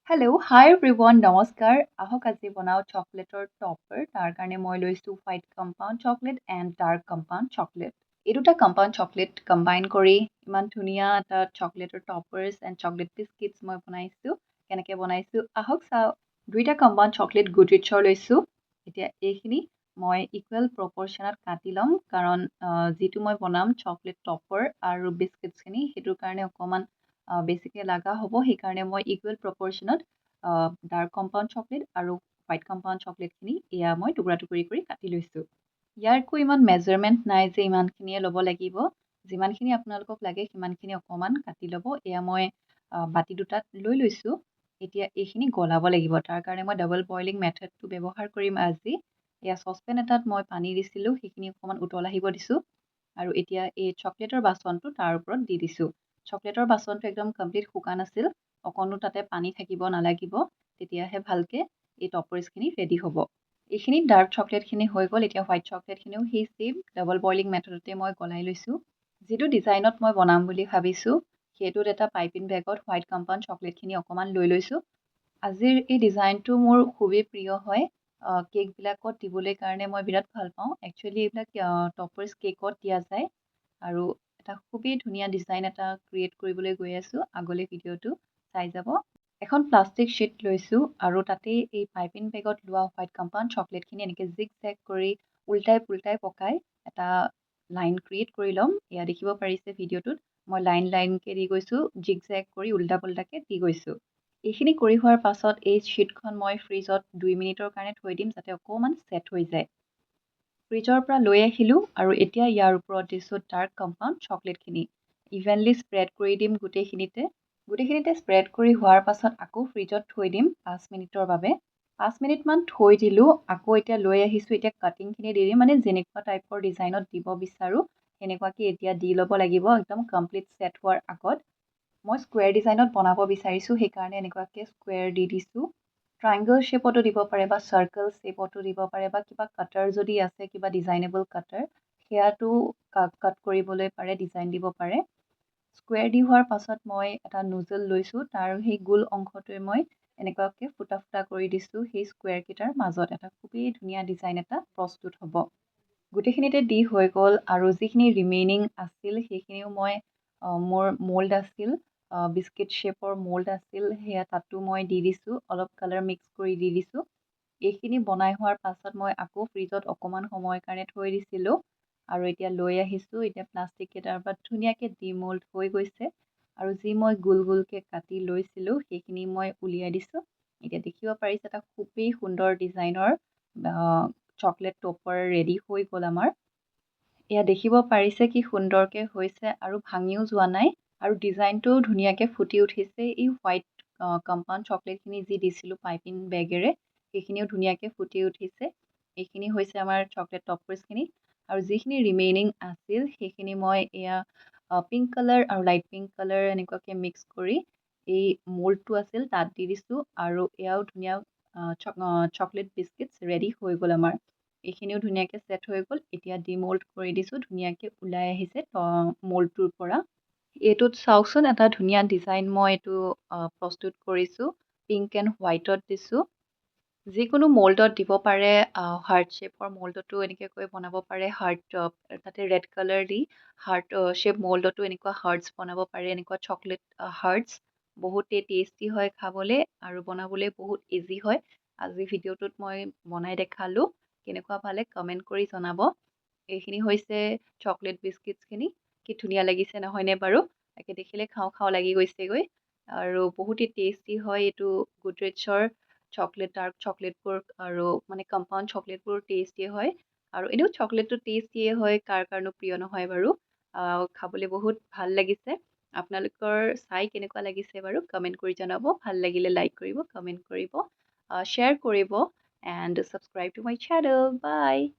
hello' হাই everyone নমস্কাৰ আহক আজি বনাওঁ চকলেটৰ টপাৰ তাৰ কাৰণে মই লৈছোঁ white compound chocolate and dark compound chocolate এই দুটা কম্পাউণ্ড চকলেট কম্বাইন কৰি ইমান ধুনীয়া এটা চকলেটৰ টপাৰ্ছ এণ্ড চকলেট বিস্কিটছ মই বনাইছোঁ কেনেকৈ বনাইছোঁ আহক চাওঁ দুইটা কম্পাউণ্ড চকলেট গুডৰিচৰ লৈছোঁ এতিয়া এইখিনি মই ইকুৱেল প্ৰপৰ্শ্যনত কাটি ল'ম কাৰণ যিটো মই বনাম চকলেট টপাৰ আৰু বিস্কিটছখিনি সেইটোৰ কাৰণে অকণমান বেছিকৈ লগা হ'ব সেইকাৰণে মই ইকুৱেল প্ৰপৰ্শ্যনত ডাৰ্ক কম্পাউণ্ড চকলেট আৰু হোৱাইট কম্পাউণ্ড চকলেটখিনি এয়া মই টুকুৰা টুকুৰি কৰি কাটি লৈছোঁ ইয়াৰ একো ইমান মেজাৰমেণ্ট নাই যে ইমানখিনিয়ে ল'ব লাগিব যিমানখিনি আপোনালোকক লাগে সিমানখিনি অকণমান কাটি ল'ব এয়া মই বাতি দুটাত লৈ লৈছোঁ এতিয়া এইখিনি গলাব লাগিব তাৰ কাৰণে মই ডাবল বইলিং মেথডটো ব্যৱহাৰ কৰিম আজি এয়া চচপেন এটাত মই পানী দিছিলোঁ সেইখিনি অকণমান উতল আহিব দিছোঁ আৰু এতিয়া এই চকলেটৰ বাচনটো তাৰ ওপৰত দি দিছোঁ চকলেটৰ বাচনটো একদম কমপ্লিট শুকান আছিল অকণো তাতে পানী থাকিব নালাগিব তেতিয়াহে ভালকৈ এই টপাৰ্ছখিনি ৰেডি হ'ব এইখিনি ডাৰ্ক চকলেটখিনি হৈ গ'ল এতিয়া হোৱাইট চকলেটখিনিও সেই চেম ডাবল বইলিং মেথডতে মই গলাই লৈছোঁ যিটো ডিজাইনত মই বনাম বুলি ভাবিছোঁ সেইটোত এটা পাইপিং বেগত হোৱাইট কম্পাউণ্ড চকলেটখিনি অকণমান লৈ লৈছোঁ আজিৰ এই ডিজাইনটো মোৰ খুবেই প্ৰিয় হয় কেকবিলাকত দিবলৈ কাৰণে মই বিৰাট ভাল পাওঁ একচুৱেলি এইবিলাক টপাৰ্ছ কেকত দিয়া যায় আৰু এটা খুবেই ধুনীয়া ডিজাইন এটা ক্ৰিয়েট কৰিবলৈ গৈ আছোঁ আগলৈ ভিডিঅ'টো চাই যাব এখন প্লাষ্টিক শ্বিট লৈছোঁ আৰু তাতেই এই পাইপিং বেগত লোৱা হোৱাইট কম্পাউণ্ড চকলেটখিনি এনেকৈ জিগ জেগ কৰি উল্টাই পুল্টাই পকাই এটা লাইন ক্ৰিয়েট কৰি ল'ম এয়া দেখিব পাৰিছে ভিডিঅ'টোত মই লাইন লাইনকৈ দি গৈছোঁ জিগ জেগ কৰি উল্টা পুল্টাকৈ দি গৈছোঁ এইখিনি কৰি হোৱাৰ পাছত এই শ্বিটখন মই ফ্ৰিজত 2 মিনিটৰ কাৰণে থৈ দিম যাতে অকণমান ছেট হৈ যায় ফ্ৰিজৰ পৰা লৈ আহিলোঁ আৰু এতিয়া ইয়াৰ ওপৰত দিছোঁ ডাৰ্ক কম্পাউণ্ড চকলেটখিনি ইভেনলি স্প্ৰেড কৰি দিম গোটেইখিনিতে স্প্ৰেড কৰি হোৱাৰ পাছত আকৌ ফ্ৰিজত থৈ দিম 5 মিনিটৰ বাবে 5 মিনিটমান থৈ দিলোঁ আকৌ এতিয়া লৈ আহিছোঁ এতিয়া কাটিংখিনি দি দিম মানে যেনেকুৱা টাইপৰ ডিজাইনত দিব বিচাৰোঁ সেনেকুৱাকৈ এতিয়া দি ল'ব লাগিব একদম কমপ্লিট ছেট হোৱাৰ আগত মই স্কুৱেৰ ডিজাইনত বনাব বিচাৰিছোঁ সেইকাৰণে এনেকুৱাকৈ স্কুৱেৰ দি দিছোঁ ট্ৰায়ংগল শ্বেপতো দিব পাৰে বা চাৰ্কল শ্বেপতো দিব পাৰে বা কিবা কাটাৰ যদি আছে কিবা ডিজাইনেবল কাটাৰ সেয়াটো কাট কৰিবলৈ পাৰে ডিজাইন দিব পাৰে স্কুৱেৰ দি হোৱাৰ পাছত মই এটা নুজল লৈছোঁ তাৰ সেই গোল অংশটোৱে মই এনেকুৱাকৈ ফুটা ফুটা কৰি দিছোঁ সেই স্কুৱেৰকেইটাৰ মাজত এটা খুবেই ধুনীয়া ডিজাইন এটা প্ৰস্তুত হ'ব গোটেইখিনিতে দি হৈ গ'ল আৰু যিখিনি ৰিমেইনিং আছিল সেইখিনিও মই মোৰ মল্ড আছিল বিস্কিট শ্বেপৰ মল্ড আছিল সেয়া তাতো মই দি দিছোঁ অলপ কালাৰ মিক্স কৰি দি দিছোঁ এইখিনি বনাই হোৱাৰ পাছত মই আকৌ ফ্ৰিজত অকণমান সময়ৰ কাৰণে থৈ দিছিলোঁ আৰু এতিয়া লৈ আহিছোঁ এতিয়া প্লাষ্টিক কেইটাৰ পৰা ধুনীয়াকৈ ডিমল্ড হৈ গৈছে আৰু যি মই গোল গোলকৈ কাটি লৈছিলোঁ সেইখিনি মই উলিয়াই দিছোঁ এতিয়া দেখিব পাৰিছে এটা খুবেই সুন্দৰ ডিজাইনৰ চকলেট টপাৰ ৰেডি হৈ গ'ল আমাৰ এয়া দেখিব পাৰিছে কি সুন্দৰকৈ হৈছে আৰু ভাঙিও যোৱা নাই আৰু ডিজাইনটোও ধুনীয়াকৈ ফুটি উঠিছে এই হোৱাইট কম্পাউণ্ড চকলেটখিনি যি দিছিলোঁ পাইপিং বেগেৰে সেইখিনিও ধুনীয়াকৈ ফুটি উঠিছে এইখিনি হৈছে আমাৰ চকলেট টপাৰ্ছখিনি আৰু যিখিনি ৰিমেইনিং আছিল সেইখিনি মই এয়া পিংক কালাৰ আৰু লাইট পিংক কালাৰ এনেকুৱাকৈ মিক্স কৰি এই মল্ডটো আছিল তাত দি দিছোঁ আৰু এয়াও ধুনীয়া চকলেট বিস্কিটছ ৰেডি হৈ গ'ল আমাৰ এইখিনিও ধুনীয়াকৈ ছেট হৈ গ'ল এতিয়া ডিমল্ড কৰি দিছোঁ ধুনীয়াকৈ ওলাই আহিছে মল্ডটোৰ পৰা এইটোত চাওকচোন এটা ধুনীয়া ডিজাইন মই এইটো প্ৰস্তুত কৰিছোঁ পিংক এণ্ড হোৱাইটত দিছোঁ যিকোনো মল্ডত দিব পাৰে হাৰ্ট শ্বেপৰ মল্ডতো এনেকৈ কৰি বনাব পাৰে হাৰ্ট তাতে ৰেড কালাৰ দি হাৰ্ট শ্বেপ মল্ডতো এনেকুৱা হাৰ্টছ বনাব পাৰে এনেকুৱা চকলেট হাৰ্টছ বহুতেই টেষ্টি হয় খাবলৈ আৰু বনাবলৈ বহুত ইজি হয় আজি ভিডিঅ'টোত মই বনাই দেখালোঁ কেনেকুৱা পালে কমেণ্ট কৰি জনাব এইখিনি হৈছে চকলেট বিস্কিটছখিনি কি ধুনীয়া লাগিছে নহয়নে বাৰু তাকে দেখিলে খাওঁ খাওঁ লাগি গৈছেগৈ আৰু বহুতেই টেষ্টি হয় এইটো গুডৰিচৰ চকলেট ডাৰ্ক চকলেটবোৰ আৰু মানে কম্পাউণ্ড চকলেটবোৰ টেষ্টিয়ে হয় আৰু এনেও চকলেটটো টেষ্টিয়ে হয় কাৰ কাৰণো প্ৰিয় নহয় বাৰু খাবলৈ বহুত ভাল লাগিছে আপোনালোকৰ চাই কেনেকুৱা লাগিছে বাৰু কমেণ্ট কৰি জনাব ভাল লাগিলে লাইক কৰিব কমেণ্ট কৰিব শ্বেয়াৰ কৰিব and subscribe to my channel by